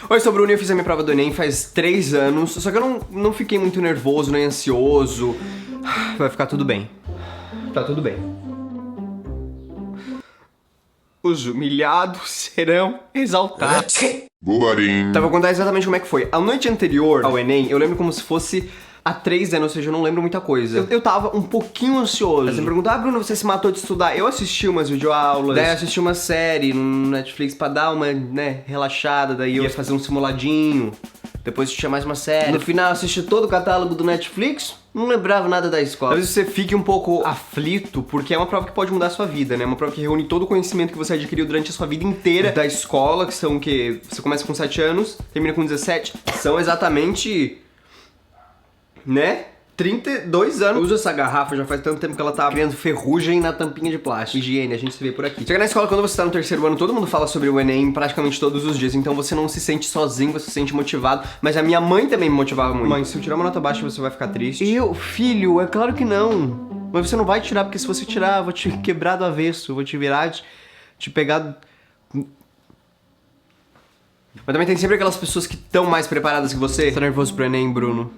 Oi, sou o Bruno e eu fiz a minha prova do Enem faz 3 anos, só que eu não fiquei muito nervoso nem ansioso. Vai ficar tudo bem. Tá tudo bem. Os humilhados serão exaltados. Bobarim. Tá, vou contar exatamente como é que foi. A noite anterior ao Enem, eu lembro como se fosse há 3 anos, ou seja, eu não lembro muita coisa. Eu tava um pouquinho ansioso. Você me perguntou, Bruno, você se matou de estudar? Eu assisti umas videoaulas, daí eu assisti uma série no Netflix pra dar uma, relaxada, daí eu ia fazer um simuladinho, depois assistia mais uma série. No final, assisti todo o catálogo do Netflix, não lembrava nada da escola. Talvez você fique um pouco aflito, porque é uma prova que pode mudar a sua vida, né? Uma prova que reúne todo o conhecimento que você adquiriu durante a sua vida inteira da escola, que são o quê? Você começa com 7 anos, termina com 17. São exatamente... 32 anos. Eu uso essa garrafa já faz tanto tempo que ela tá criando ferrugem na tampinha de plástico. Higiene, a gente se vê por aqui. Chega na escola, quando você tá no 3º ano, todo mundo fala sobre o Enem praticamente todos os dias, então você não se sente sozinho, você se sente motivado. Mas a minha mãe também me motivava muito. Mãe, se eu tirar uma nota baixa, você vai ficar triste? Eu? Filho, é claro que não. Mas você não vai tirar, porque se você tirar, eu vou te quebrar do avesso, eu vou te virar, te pegar... Mas também tem sempre aquelas pessoas que estão mais preparadas que você. Você tá nervoso pro Enem, Bruno?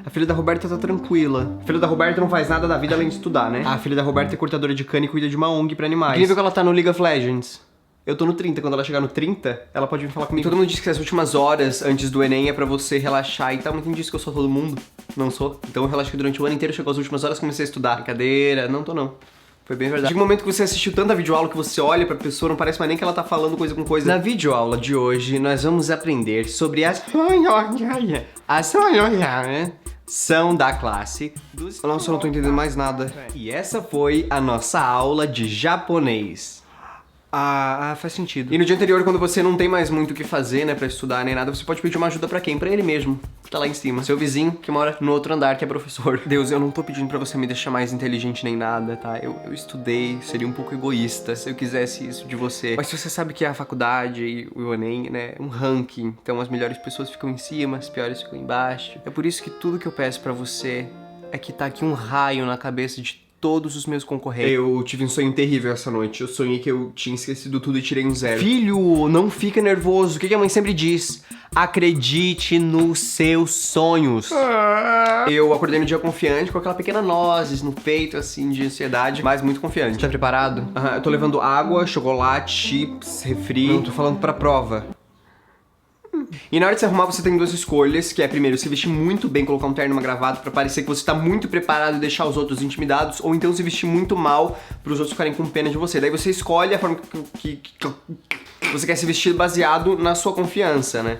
A filha da Roberta tá tranquila. A filha da Roberta não faz nada da vida além de estudar, né? A filha da Roberta é cortadora de cana e cuida de uma ONG pra animais. Que nível que ela tá no League of Legends? Eu tô no 30, quando ela chegar no 30, ela pode vir falar comigo. Todo mundo diz que as últimas horas antes do Enem é pra você relaxar e tal, mas quem disse que eu sou todo mundo? Não sou. Então eu relaxei durante o ano inteiro, chegou as últimas horas, comecei a estudar. Brincadeira, não tô não. Foi bem verdade. Chega um momento que você assistiu tanta videoaula que você olha pra pessoa, não parece mais nem que ela tá falando coisa com coisa. Na videoaula de hoje, nós vamos aprender sobre as são da classe dos... Nossa, eu não tô entendendo mais nada. E essa foi a nossa aula de japonês. Faz sentido. E no dia anterior, quando você não tem mais muito o que fazer, né, pra estudar nem nada, você pode pedir uma ajuda pra quem? Pra ele mesmo, que tá lá em cima. Seu vizinho, que mora no outro andar, que é professor. Deus, eu não tô pedindo pra você me deixar mais inteligente nem nada, tá? Eu estudei, seria um pouco egoísta se eu quisesse isso de você. Mas você sabe que a faculdade e o Enem, né, é um ranking. Então as melhores pessoas ficam em cima, as piores ficam embaixo. É por isso que tudo que eu peço pra você é que tá aqui um raio na cabeça de todos os meus concorrentes. Eu tive um sonho terrível essa noite. Eu sonhei que eu tinha esquecido tudo e tirei um 0. Filho, não fica nervoso. O que a mãe sempre diz? Acredite nos seus sonhos. Eu acordei no dia confiante, com aquela pequena nozes no peito, assim, de ansiedade, mas muito confiante. Tá preparado? Eu tô levando água, chocolate, chips, refri. Não, tô falando pra prova. E na hora de se arrumar, você tem 2 escolhas, que é, primeiro, se vestir muito bem, colocar um terno e uma gravata pra parecer que você tá muito preparado e deixar os outros intimidados, ou então se vestir muito mal pros outros ficarem com pena de você. Daí você escolhe a forma que você quer se vestir baseado na sua confiança, né?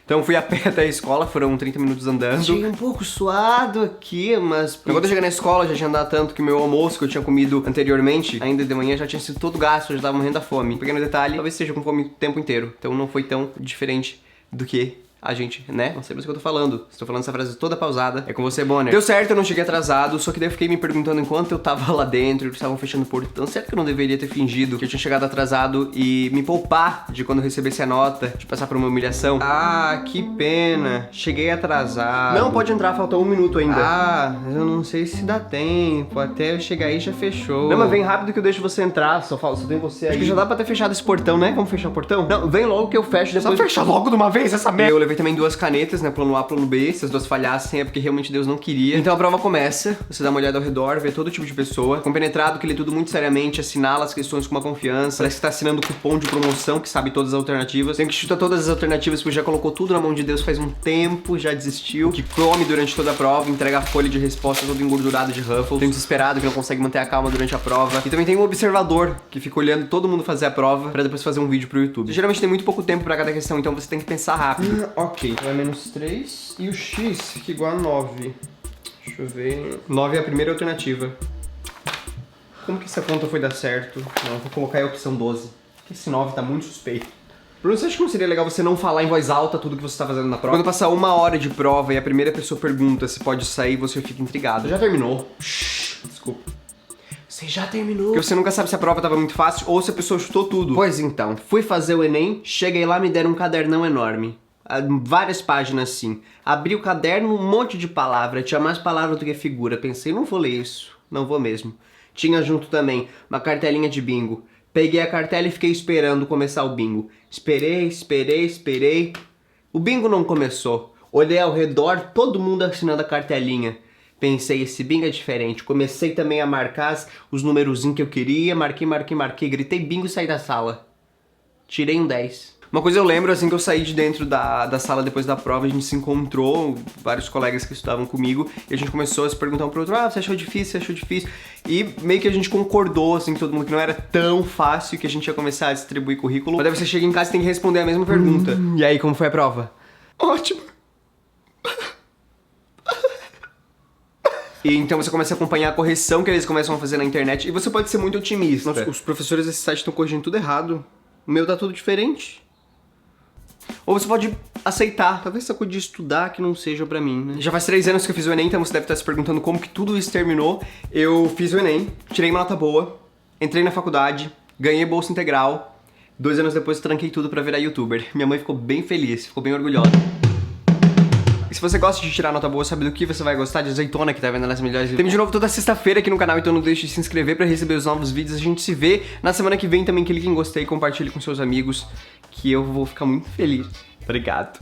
Então fui a pé até a escola, foram 30 minutos andando. Cheguei um pouco suado aqui, mas... Quando eu cheguei na escola, já tinha andado tanto que o meu almoço que eu tinha comido anteriormente, ainda de manhã, já tinha sido todo gasto, eu já tava morrendo da fome. Pequeno detalhe, talvez seja com fome o tempo inteiro. Então não foi tão diferente do que a gente, né? Não sei mais o que eu tô falando. Estou falando essa frase toda pausada. É com você, Bonner. Deu certo, eu não cheguei atrasado, só que daí eu fiquei me perguntando enquanto eu tava lá dentro, eles estavam fechando o portão. Certo que eu não deveria ter fingido que eu tinha chegado atrasado e me poupar de quando eu recebesse a nota, de passar por uma humilhação. Que pena. Cheguei atrasado. Não, pode entrar, falta 1 minuto ainda. Eu não sei se dá tempo. Até eu chegar aí já fechou. Não, mas vem rápido que eu deixo você entrar. Só tem você aí. Acho que já dá pra ter fechado esse portão, né? Vamos fechar o portão? Não, vem logo que eu fecho depois. Só fecha logo de uma vez essa merda. Eu levei também 2 canetas, né? Plano A, plano B. Se as 2 falhassem é porque realmente Deus não queria. Então a prova começa. Você dá uma olhada ao redor, vê todo tipo de pessoa. Compenetrado, que lê tudo muito seriamente, assinala as questões com uma confiança. Parece que tá assinando cupom de promoção, que sabe todas as alternativas. Tem que chutar todas as alternativas, porque já colocou tudo na mão de Deus faz um tempo, já desistiu. Que come durante toda a prova, entrega a folha de resposta toda engordurada de Ruffles. Tem um desesperado que não consegue manter a calma durante a prova. E também tem um observador, que fica olhando todo mundo fazer a prova, pra depois fazer um vídeo pro YouTube. Você geralmente tem muito pouco tempo pra cada questão, então você tem que pensar rápido. Ok, então é -3 e o x fica igual a 9. Deixa eu ver... 9 é a primeira alternativa. Como que essa conta foi dar certo? Não, vou colocar aí a opção 12. Porque esse 9 tá muito suspeito. Bruno, você acha que não seria legal você não falar em voz alta tudo que você tá fazendo na prova? Quando passar 1 hora de prova e a primeira pessoa pergunta se pode sair, você fica intrigado. Já terminou? Desculpa. Você já terminou? Porque você nunca sabe se a prova tava muito fácil ou se a pessoa chutou tudo. Pois então, fui fazer o Enem, cheguei lá, me deram um cadernão enorme. Várias páginas assim. Abri o caderno, um monte de palavra, tinha mais palavra do que figura. Pensei, não vou ler isso, não vou mesmo. Tinha junto também uma cartelinha de bingo. Peguei a cartela e fiquei esperando começar o bingo. Esperei. O bingo não começou. Olhei ao redor, todo mundo assinando a cartelinha. Pensei, esse bingo é diferente. Comecei também a marcar os numerozinhos que eu queria. Marquei. Gritei bingo e saí da sala. Tirei um 10. Uma coisa eu lembro, assim, que eu saí de dentro da sala depois da prova, a gente se encontrou, vários colegas que estudavam comigo, e a gente começou a se perguntar um pro outro, você achou difícil? E meio que a gente concordou, assim, todo mundo, que não era tão fácil, que a gente ia começar a distribuir currículo. Mas daí você chega em casa e tem que responder a mesma pergunta. E aí, como foi a prova? Ótimo. E então você começa a acompanhar a correção que eles começam a fazer na internet, e você pode ser muito otimista. Nossa, os professores desse site estão corrigindo tudo errado. O meu tá tudo diferente. Ou você pode aceitar, talvez essa coisa de estudar que não seja pra mim, né? Já faz 3 anos que eu fiz o Enem, então você deve estar se perguntando como que tudo isso terminou. Eu fiz o Enem, tirei uma nota boa, entrei na faculdade, ganhei bolsa integral. 2 anos depois eu tranquei tudo pra virar youtuber. Minha mãe ficou bem feliz, ficou bem orgulhosa. E se você gosta de tirar nota boa, sabe do que você vai gostar? De azeitona, que tá vendo nas melhores... Tem de novo toda sexta-feira aqui no canal, então não deixe de se inscrever pra receber os novos vídeos. A gente se vê na semana que vem também. Clique em gostei, compartilhe com seus amigos, que eu vou ficar muito feliz. Obrigado.